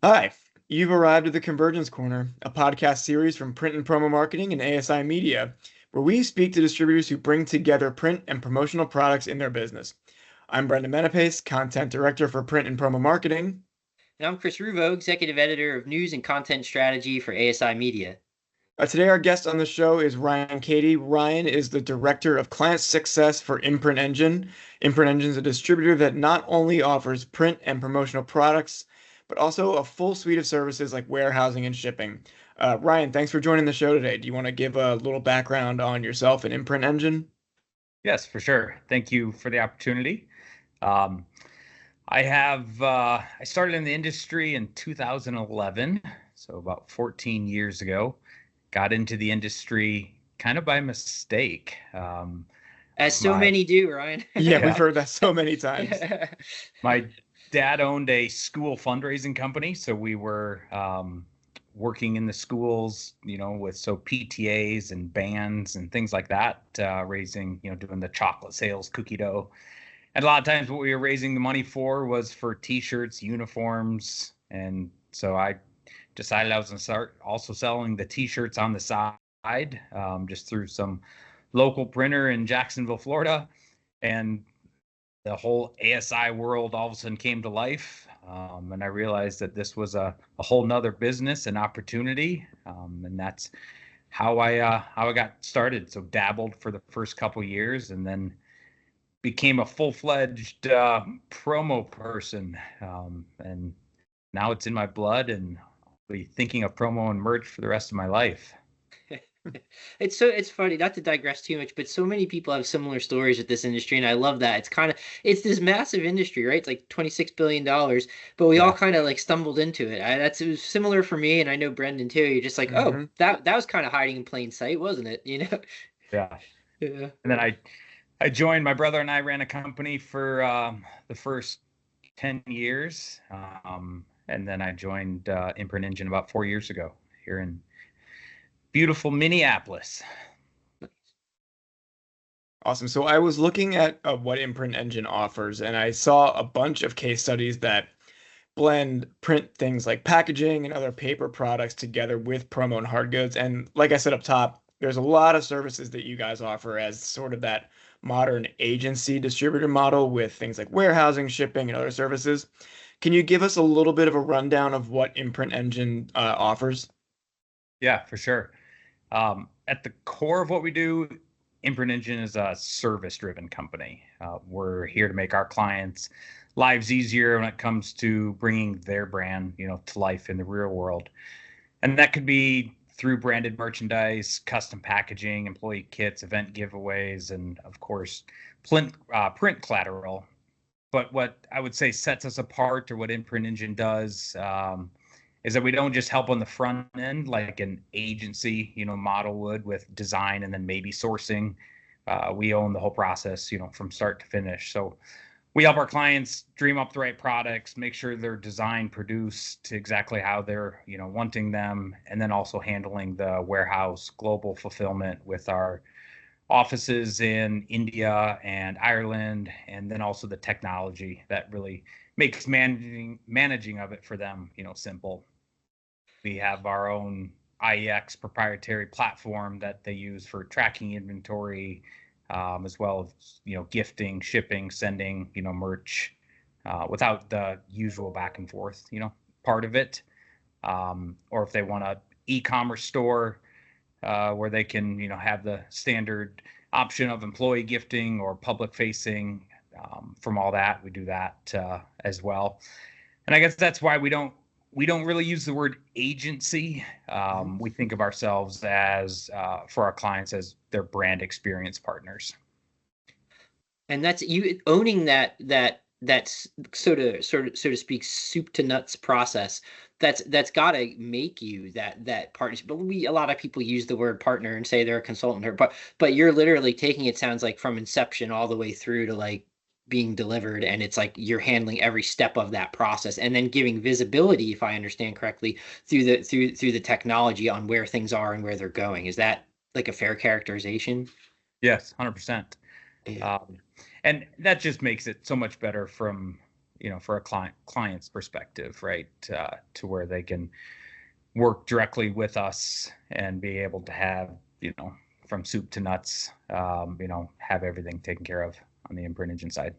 Hi, you've arrived at the Convergence Corner, a podcast series from Print and Promo Marketing and ASI Media, where we speak to distributors who bring together print and promotional products in their business. I'm Brendan Menapace, Content Director for Print and Promo Marketing. And I'm Chris Ruvo, Executive Editor of News and Content Strategy for ASI Media. Today, our guest on the show is Ryan Cady. Ryan is the Director of Client Success for Imprint Engine. Imprint Engine is a distributor that not only offers print and promotional products, but also a full suite of services like warehousing and shipping. Ryan, thanks for joining the show today. Do you want to give a little background on yourself and Imprint Engine? Yes, for sure. Thank you for the opportunity. Um, I started in the industry in 2011, so about 14 years ago. Got into the industry kind of by mistake. As so My many do, Ryan. Yeah, we've yeah, heard that so many times. my dad owned a school fundraising company, so we were working in the schools, with PTAs and bands and things like that, raising, doing the chocolate sales, cookie dough. And a lot of times what we were raising the money for was for t-shirts, uniforms. And so I decided I was going to start also selling the t-shirts on the side, just through some local printer in Jacksonville, Florida. And the whole ASI world all of a sudden came to life. And I realized that this was a whole nother business and opportunity. And that's how I got started. So dabbled for the first couple years, and then became a full-fledged promo person, and now it's in my blood, and I'll be thinking of promo and merch for the rest of my life. It's funny, not to digress too much, but so many people have similar stories with this industry, and I love that. It's this massive industry, right? It's like $26 billion, but we all Yeah, kind of like stumbled into it. It was similar for me, and I know Brendan too. You're just like, oh, Hmm. that was kind of hiding in plain sight, wasn't it? yeah. Yeah. And then I joined, my brother and I ran a company for the first 10 years, and then I joined Imprint Engine about 4 years ago here in beautiful Minneapolis. Awesome. So I was looking at what Imprint Engine offers, and I saw a bunch of case studies that blend print things like packaging and other paper products together with promo and hard goods. And like I said up top, there's a lot of services that you guys offer as sort of that modern agency distributor model with things like warehousing, shipping, and other services. Can you give us a little bit of a rundown of what Imprint Engine offers? Yeah, for sure. At the core of what we do, Imprint Engine is a service-driven company. We're here to make our clients' lives easier when it comes to bringing their brand, to life in the real world. And that could be through branded merchandise, custom packaging, employee kits, event giveaways, and of course, print collateral. But what I would say sets us apart, or what Imprint Engine does, is that we don't just help on the front end like an agency, model would, with design and then maybe sourcing. We own the whole process, from start to finish. So we help our clients dream up the right products, make sure they're designed, produced exactly how they're, wanting them, and then also handling the warehouse global fulfillment with our offices in India and Ireland, and then also the technology that really makes managing of it for them, simple. We have our own IEX proprietary platform that they use for tracking inventory, as well as gifting, shipping, sending merch, without the usual back and forth part of it. Or if they want a e-commerce store, where they can have the standard option of employee gifting or public facing. From all that, we do that as well. And I guess that's why we don't really use the word agency. We think of ourselves as, for our clients, as their brand experience partners. And that's you owning that's so to speak soup to nuts process. That's got to make you that partnership. But a lot of people use the word partner and say they're a consultant, but you're literally taking it, sounds like, from inception all the way through to like being delivered, and it's like you're handling every step of that process and then giving visibility, if I understand correctly, through the technology on where things are and where they're going. Is that like a fair characterization? Yes, 100%. Yeah. Um, and that just makes it so much better from for a client's perspective, right? To where they can work directly with us and be able to have, from soup to nuts, have everything taken care of on the Imprint Engine side.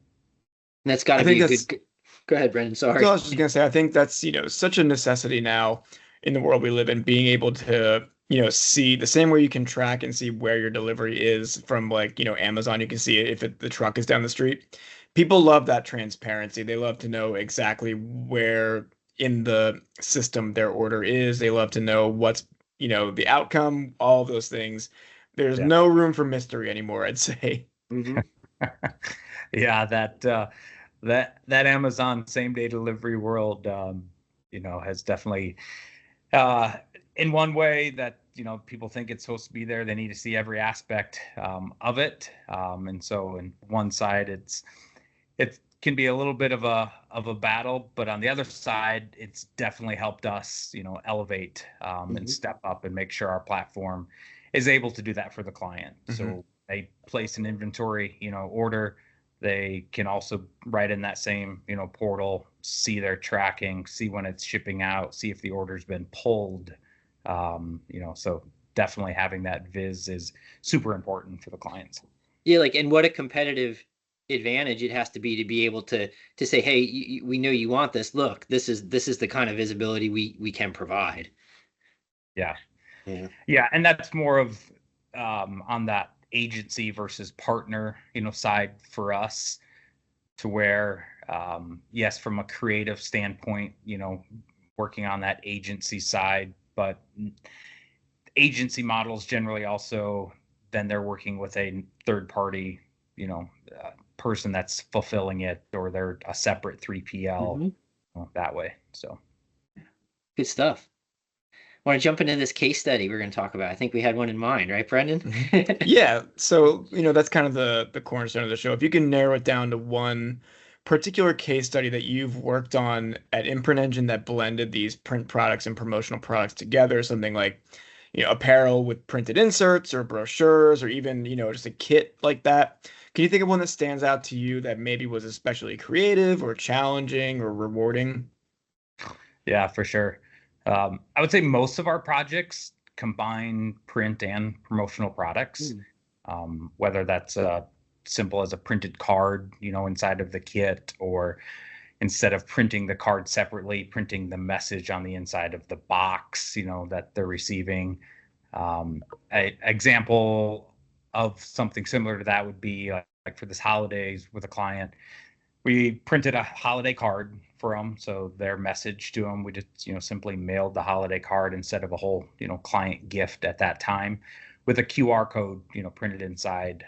And that's got to I think be a that's, good. Go ahead, Brendan. Sorry. so I was just gonna say, I think that's, such a necessity now in the world we live in, being able to, see the same way you can track and see where your delivery is from, like, Amazon. You can see it if the truck is down the street. People love that transparency. They love to know exactly where in the system their order is. They love to know what's, the outcome, all of those things. There's Yeah. no room for mystery anymore, I'd say. Mm-hmm. Yeah, that Amazon same day delivery world, has definitely, in one way that, people think it's supposed to be there. They need to see every aspect of it. And so in one side, it can be a little bit of a battle, but on the other side, it's definitely helped us, elevate and step up and make sure our platform is able to do that for the client. So they place an inventory, order. They can also write in that same, portal, see their tracking, see when it's shipping out, see if the order's been pulled. So definitely having that viz is super important for the clients. Yeah, and what a competitive advantage it has to be able to say, hey, we know you want this. Look, this is the kind of visibility we can provide. Yeah. Yeah. Yeah, and that's more of on that agency versus partner, side for us, to where yes, from a creative standpoint, working on that agency side, but agency models generally also then they're working with a third party, person that's fulfilling it, or they're a separate 3PL that way. So Good stuff. Want to jump into this case study we're going to talk about? I think we had one in mind, right, Brendan? Yeah. So, that's kind of the cornerstone of the show. If you can narrow it down to one particular case study that you've worked on at Imprint Engine that blended these print products and promotional products together, something like, apparel with printed inserts or brochures or even, just a kit like that. Can you think of one that stands out to you that maybe was especially creative or challenging or rewarding? yeah, for sure. I would say most of our projects combine print and promotional products, whether that's simple as a printed card, inside of the kit, or instead of printing the card separately, printing the message on the inside of the box, that they're receiving. An example of something similar to that would be like for this holidays with a client, we printed a holiday card for them. So their message to them, we just, simply mailed the holiday card instead of a whole, client gift at that time, with a QR code, printed inside,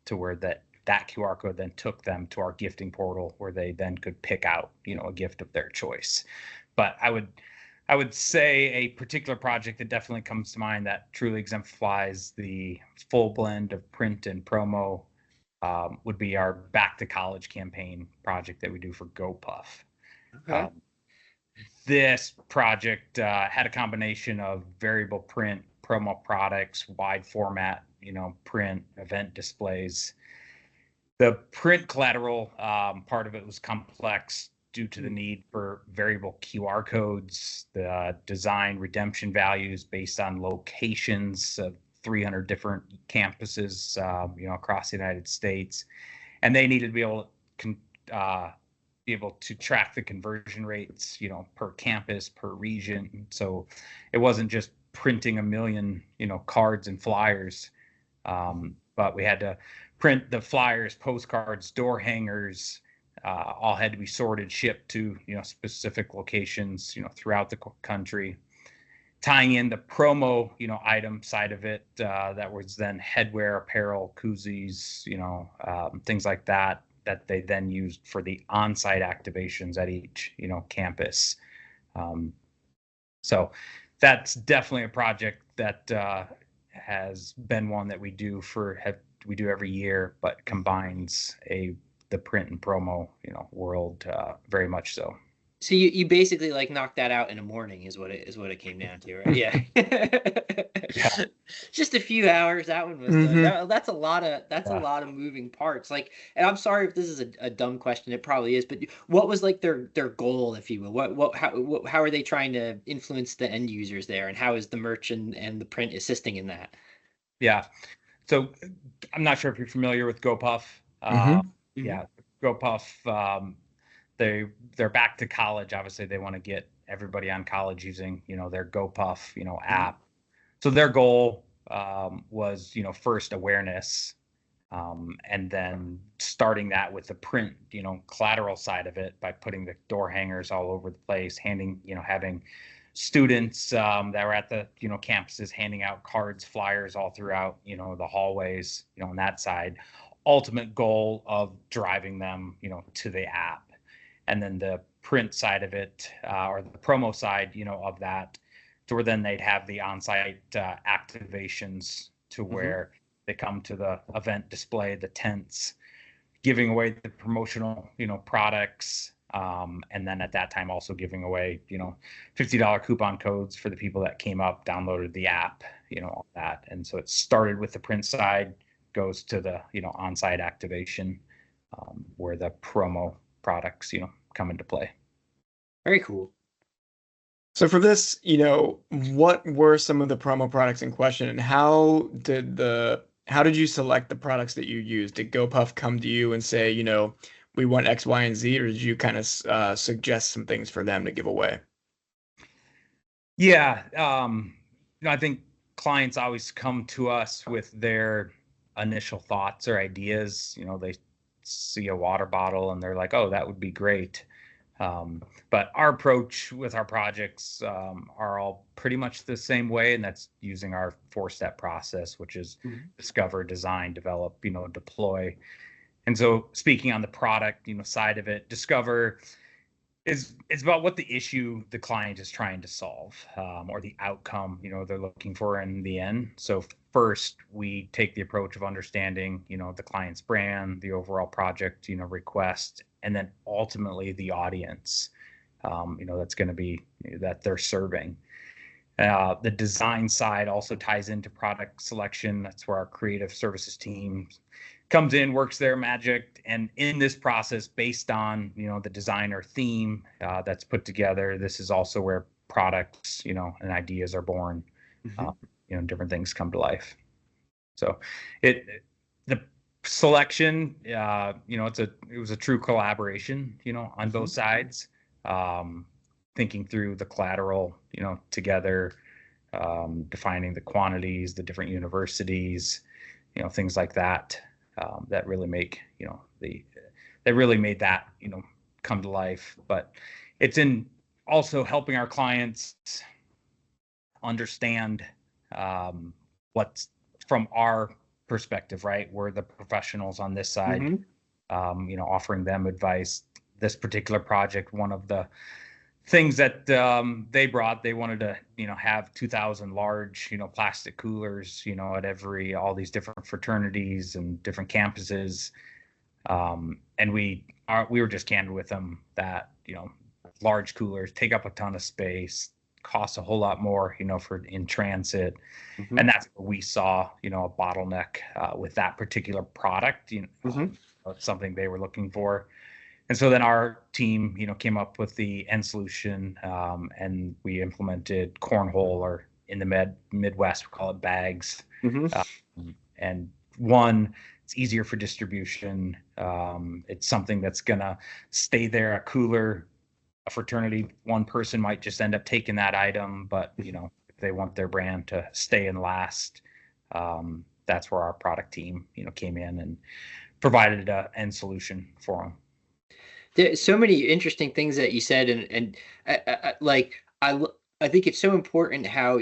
to where that QR code then took them to our gifting portal, where they then could pick out, a gift of their choice. But I would say a particular project that definitely comes to mind that truly exemplifies the full blend of print and promo would be our Back to College campaign project that we do for GoPuff. Okay. This project had a combination of variable print, promo products, wide format, print, event displays. The print collateral part of it was complex due to the need for variable QR codes, the design redemption values based on locations of 300 different campuses, across the United States, and they needed to be able to track the conversion rates, per campus, per region. So it wasn't just printing a million, cards and flyers, but we had to print the flyers, postcards, door hangers. All had to be sorted, shipped to specific locations, throughout the country. Tying in the promo, item side of it, that was then headwear, apparel, koozies, things like that they then used for the on-site activations at each, campus. So that's definitely a project that has been one that we do every year, but combines the print and promo, world very much so. So you basically like knocked that out in a morning is what it came down to, right? Yeah. Yeah. Just a few hours. That one was done. Mm-hmm. That's a lot of Yeah. moving parts. Like, and I'm sorry if this is a dumb question. It probably is, but what was like their goal, if you will? How are they trying to influence the end users there, and how is the merch and the print assisting in that? Yeah. So I'm not sure if you're familiar with GoPuff. Mm-hmm. Yeah, GoPuff. They're back to college. Obviously, they want to get everybody on college using their GoPuff app. So their goal was first awareness, and then starting that with the print collateral side of it by putting the door hangers all over the place, having students that were at the campuses handing out cards, flyers all throughout the hallways on that side. Ultimate goal of driving them to the app. And then the print side of it, or the promo side of that, to where then they'd have the on-site activations to where they come to the event display, the tents, giving away the promotional products, and then at that time also giving away $50 coupon codes for the people that came up, downloaded the app, all that. And so it started with the print side, goes to the on-site activation, where the promo products come into play. Very cool. So for this, what were some of the promo products in question, and how did you select the products that you used? Did GoPuff come to you and say, we want X, Y, and Z, or did you kind of suggest some things for them to give away? Yeah, I think clients always come to us with their initial thoughts or ideas. They see a water bottle and they're like, "Oh, that would be great." But our approach with our projects are all pretty much the same way, and that's using our 4-step process, which is discover, design, develop, deploy. And so, speaking on the product, side of it, discover is about what the issue the client is trying to solve, or the outcome they're looking for in the end. So first, we take the approach of understanding the client's brand, the overall project request, and then ultimately the audience that's going to be that they're serving. The design side also ties into product selection. That's where our creative services team comes in, works their magic. And in this process, based on, the designer theme that's put together, this is also where products, and ideas are born, different things come to life. So the selection, it was a true collaboration, on both sides, thinking through the collateral, together, defining the quantities, the different universities, things like that. That really make that really made that come to life. But it's in also helping our clients understand what's from our perspective, right? We're the professionals on this side, offering them advice. This particular project, one of the things that they wanted to have 2,000 large plastic coolers at all these different fraternities and different campuses, and we were just candid with them that large coolers take up a ton of space, cost a whole lot more for in transit, and that's where we saw a bottleneck with that particular product. It's something they were looking for. And so then our team, came up with the end solution, and we implemented cornhole, or in the Midwest, we call it bags. And one, it's easier for distribution. It's something that's going to stay there, a cooler, a fraternity. One person might just end up taking that item, but, if they want their brand to stay and last, that's where our product team, came in and provided an end solution for them. There's so many interesting things that you said, and I think it's so important how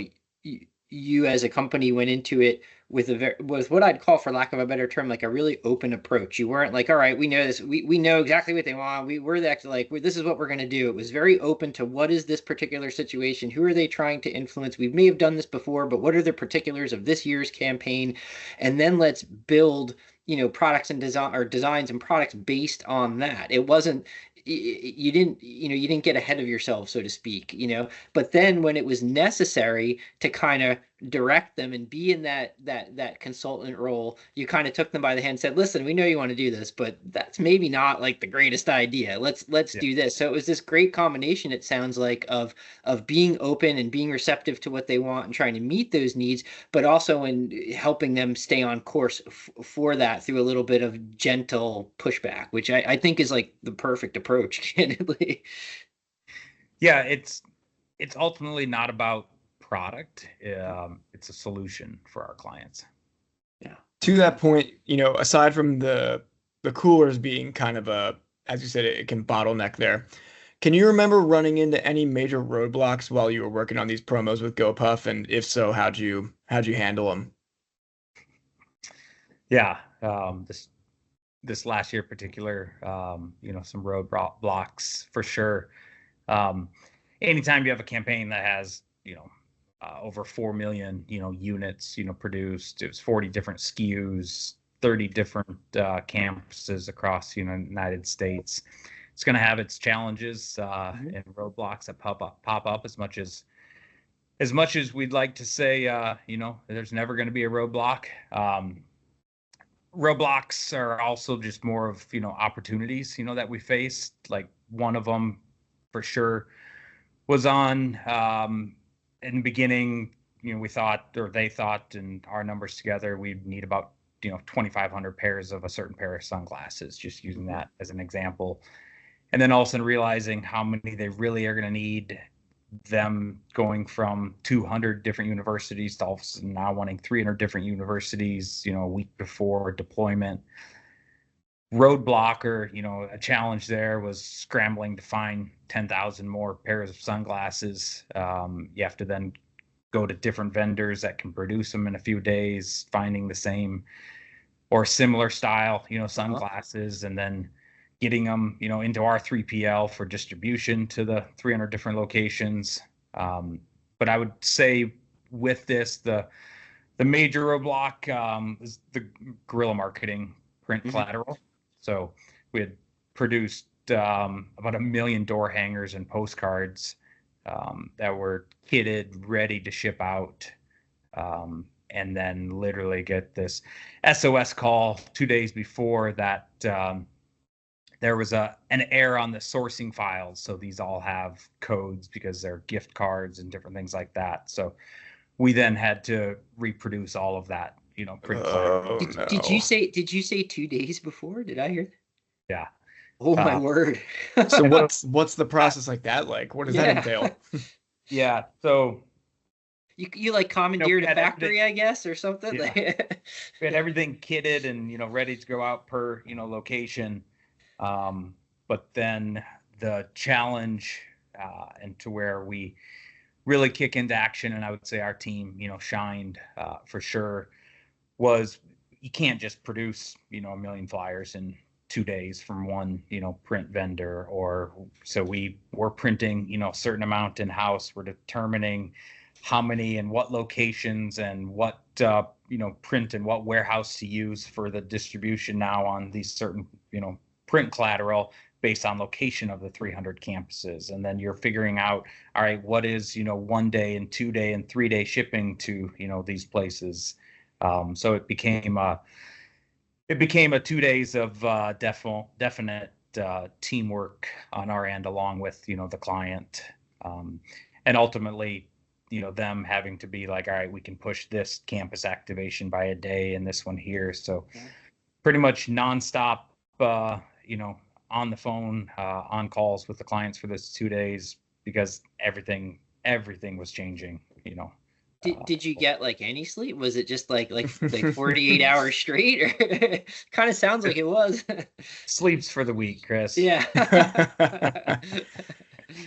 you as a company went into it with with what I'd call, for lack of a better term, like a really open approach. You weren't like, all right, we know this, we know exactly what they want, this is what we're going to do. It was very open to what is this particular situation, who are they trying to influence. We may have done this before, but what are the particulars of this year's campaign, and then let's build products and designs and products based on that. It wasn't you didn't, you didn't get ahead of yourself, so to speak, but then when it was necessary to kind of direct them and be in that consultant role, you kind of took them by the hand and said, listen, we know you want to do this, but that's maybe not like the greatest idea. Let's Yeah. do this. So it was this great combination, it sounds like, of being open and being receptive to what they want and trying to meet those needs, but also in helping them stay on course for that through a little bit of gentle pushback, which I think is like the perfect approach, candidly. Yeah, it's ultimately not about product. It's a solution for our clients. Yeah. To that point, aside from the coolers being kind of as you said, it can bottleneck there. Can you remember running into any major roadblocks while you were working on these promos with GoPuff? And if so, how'd you handle them? Yeah, this last year in particular, some roadblocks for sure. Anytime you have a campaign that has, over 4 million, units, produced, it was 40 different SKUs, 30 different campuses across, United States. It's going to have its challenges and roadblocks that pop up as much as we'd like to say, there's never going to be a roadblock. Roadblocks are also just more of, opportunities, that we faced. Like one of them for sure was on in the beginning, we thought, or they thought, and our numbers together, we'd need about, 2,500 pairs of a certain pair of sunglasses, just using that as an example. And then all of a sudden realizing how many they really are going to need, them going from 200 different universities to all of a sudden now wanting 300 different universities, a week before deployment. Roadblock, or a challenge there was scrambling to find 10,000 more pairs of sunglasses. You have to then go to different vendors that can produce them in a few days, finding the same or similar style, sunglasses, and then getting them, into our 3PL for distribution to the 300 different locations. But I would say with this, the major roadblock is the guerrilla marketing print collateral. So we had produced about 1 million door hangers and postcards that were kitted, ready to ship out. And then literally get this SOS call 2 days before that there was an error on the sourcing files. So these all have codes because they're gift cards and different things like that. So we then had to reproduce all of that, print collateral. Did you say 2 days before? Did I hear that? Yeah. Oh my word. So what's the process like that like? What does that entail? Yeah. So you like commandeered a factory, I guess, or something. Yeah. We had everything kitted and ready to go out per location. But then the challenge and to where we really kick into action, and I would say our team shined for sure, was you can't just produce 1 million flyers in 2 days from one print vendor. Or so we were printing a certain amount in house. We're determining how many and what locations and what print and what warehouse to use for the distribution now on these certain print collateral based on location of the 300 campuses. And then you're figuring out, all right, what is 1 day and 2 day and 3 day shipping to these places. So it became a 2 days of definite teamwork on our end, along with the client, and ultimately them having to be like, all right, we can push this campus activation by a day and this one here. So pretty much nonstop, on the phone, on calls with the clients for this 2 days, because everything was changing. Did you get like any sleep? Was it just like 48 hours straight? Or kind of sounds like it was. Sleeps for the week, Chris. Yeah.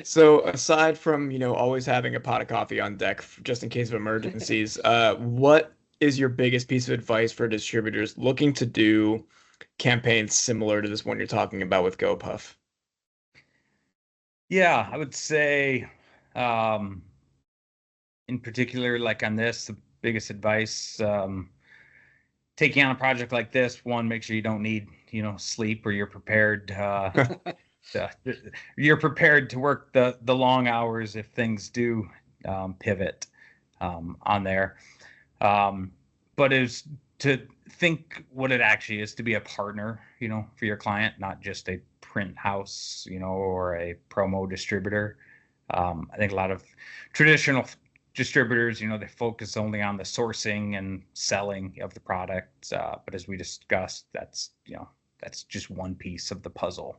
So aside from, always having a pot of coffee on deck just in case of emergencies, what is your biggest piece of advice for distributors looking to do campaigns similar to this one you're talking about with GoPuff? Yeah, I would say, in particular, like on this, the biggest advice, taking on a project like this, one, make sure you don't need, sleep, or you're prepared you're prepared to work the long hours if things do pivot on there. But is to think what it actually is to be a partner, for your client, not just a print house, or a promo distributor. I think a lot of traditional distributors, they focus only on the sourcing and selling of the product. But as we discussed, that's just one piece of the puzzle.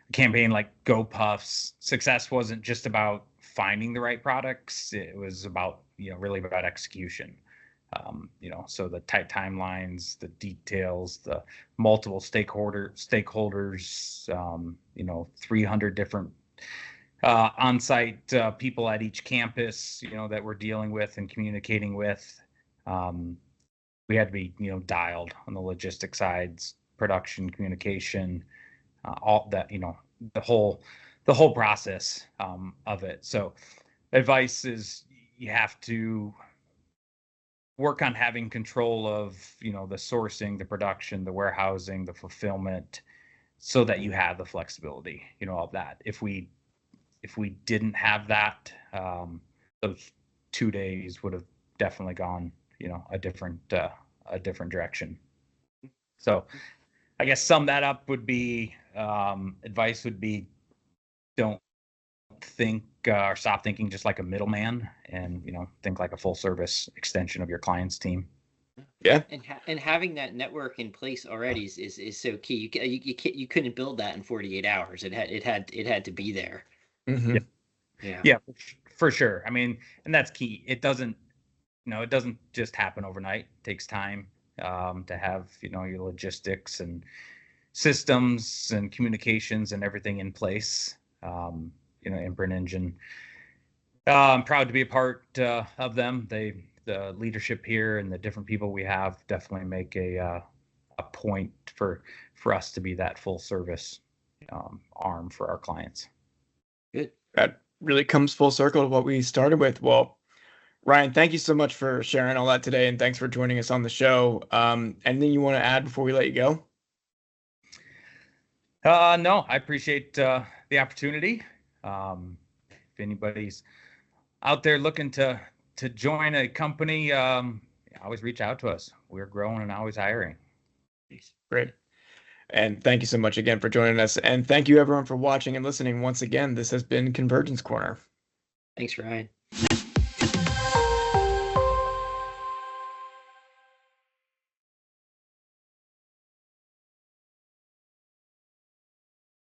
A campaign like Go Puffs, success wasn't just about finding the right products. It was about, really about execution. So the tight timelines, the details, the multiple stakeholders, 300 different on-site people at each campus, that we're dealing with and communicating with. We had to be, dialed on the logistic sides, production, communication, all that, the whole process of it. So advice is you have to work on having control of, the sourcing, the production, the warehousing, the fulfillment, so that you have the flexibility, of that. If we didn't have that, those 2 days would have definitely gone, a different direction. So I guess sum that up would be, advice would be, don't think or stop thinking just like a middleman, and think like a full service extension of your client's team. Yeah. And having that network in place already is so key. You couldn't build that in 48 hours. It had to be there. Mm-hmm. Yeah, for sure. I mean, and that's key. It doesn't just happen overnight. It takes time to have, your logistics and systems and communications and everything in place. Imprint Engine. I'm proud to be a part of them. The leadership here and the different people we have definitely make a point for us to be that full service arm for our clients. Good. That really comes full circle to what we started with. Well, Ryan, thank you so much for sharing all that today, and thanks for joining us on the show. Anything you want to add before we let you go? No, I appreciate the opportunity. If anybody's out there looking to join a company, always reach out to us. We're growing and always hiring. Great. And thank you so much again for joining us. And thank you everyone for watching and listening. Once again, this has been Convergence Corner. Thanks, Ryan.